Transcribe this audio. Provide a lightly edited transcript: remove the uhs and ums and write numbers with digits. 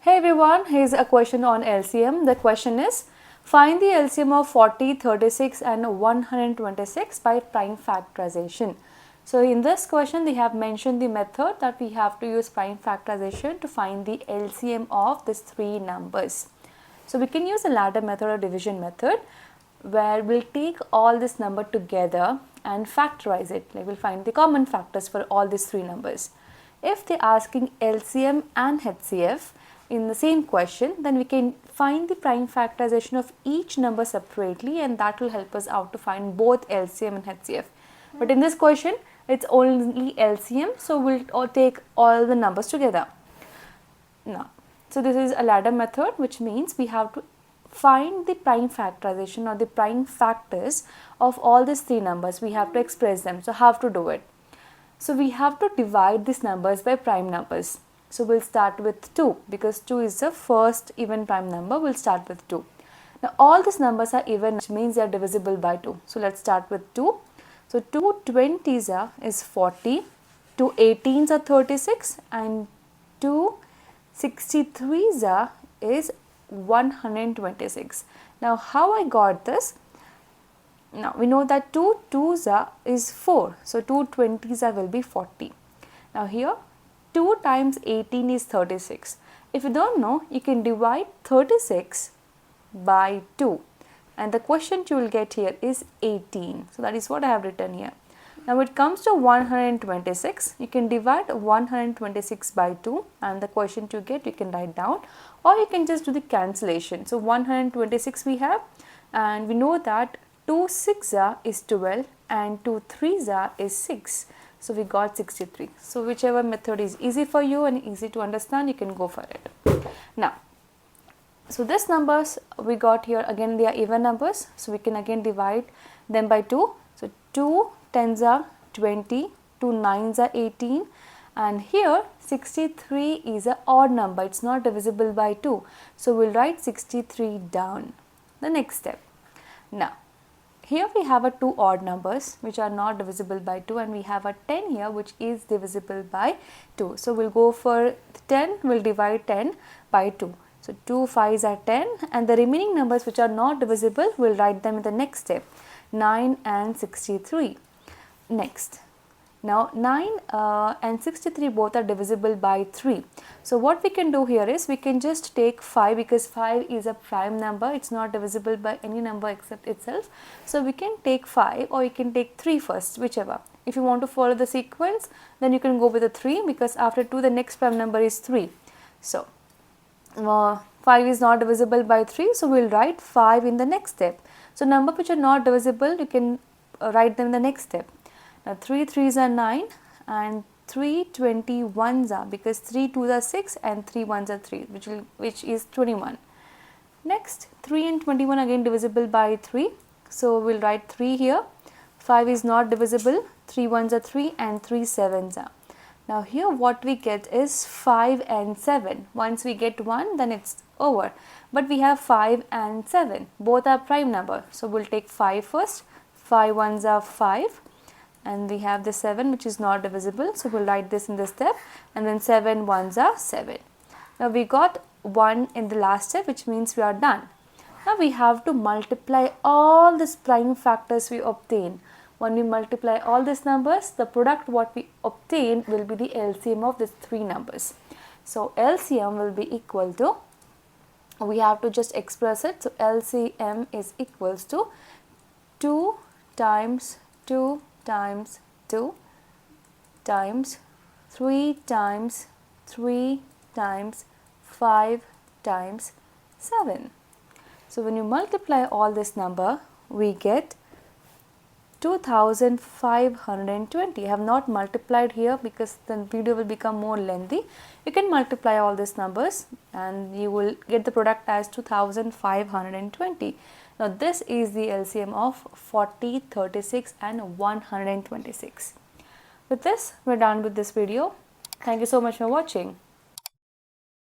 Hey everyone, here's a question on LCM. The question is, find the LCM of 40, 36 and 126 by prime factorization. So in this question, they have mentioned the method that we have to use prime factorization to find the LCM of these three numbers. So we can use a ladder method or division method where we'll take all this number together and factorize it. Like we'll find the common factors for all these three numbers. If they're asking LCM and HCF in the same question, then we can find the prime factorization of each number separately, and that will help us out to find both LCM and HCF. But in this question, it's only LCM, so we'll take all the numbers together. Now, so this is a ladder method, which means we have to find the prime factorization or the prime factors of all these three numbers. We have to express them. So how to do it? So we have to divide these numbers by prime numbers. So we'll start with 2 because 2 is the first even prime number. We'll start with 2. Now all these numbers are even, which means they are divisible by 2. So let's start with 2. So 2 20s is 40, 2 18s are 36 and 2 63s is 126. Now how I got this? Now we know that 2 2s is 4. So 2 20s will be 40. Now here 2 times 18 is 36. If you don't know, you can divide 36 by 2. And the quotient you will get here is 18. So that is what I have written here. Now when it comes to 126, you can divide 126 by 2 and the quotient you get you can write down, or you can just do the cancellation. So 126 we have, and we know that 2 6s is 12 and 2 3s is 6. So we got 63. So whichever method is easy for you and easy to understand, you can go for it. Now, so these numbers we got here, again they are even numbers. So we can again divide them by 2. So 2 10s are 20, 2 9s are 18, and here 63 is an odd number. It's not divisible by 2. So we'll write 63 down. The next step. Now, here we have a 2 odd numbers which are not divisible by 2, and we have a 10 here which is divisible by 2. So we'll go for 10, we'll divide 10 by 2. So 2 5s are 10, and the remaining numbers which are not divisible, we'll write them in the next step, 9 and 63. Next. Now 9 and 63 both are divisible by 3. So what we can do here is we can just take 5 because 5 is a prime number. It's not divisible by any number except itself. So we can take 5 or you can take 3 first, whichever. If you want to follow the sequence, then you can go with the 3 because after 2 the next prime number is 3. So 5 is not divisible by 3, so we'll write 5 in the next step. So number which are not divisible, you can write them in the next step. Now 3 3s are 9 and 3 21s are, because 3 2s are 6 and 3 1s are 3, which is 21. Next, 3 and 21 again divisible by 3. So we'll write 3 here. 5 is not divisible. 3 1s are 3 and 3 7s are. Now here what we get is 5 and 7. Once we get 1, then it's over. But we have 5 and 7. Both are prime number. So we'll take 5 first. 5 1s are 5. And we have the 7 which is not divisible. So we'll write this in this step. And then 7 1s are 7. Now we got 1 in the last step, which means we are done. Now we have to multiply all these prime factors we obtain. When we multiply all these numbers, the product what we obtain will be the LCM of these three numbers. So LCM will be equal to, we have to just express it. So LCM is equals to 2 times 2 times 2 times 3 times 3 times 5 times 7. So when you multiply all this number, we get 2520. I have not multiplied here because the video will become more lengthy. You can multiply all these numbers and you will get the product as 2520. Now this is the LCM of 40, 36 and 126. With this, we're done with this video. Thank you so much for watching.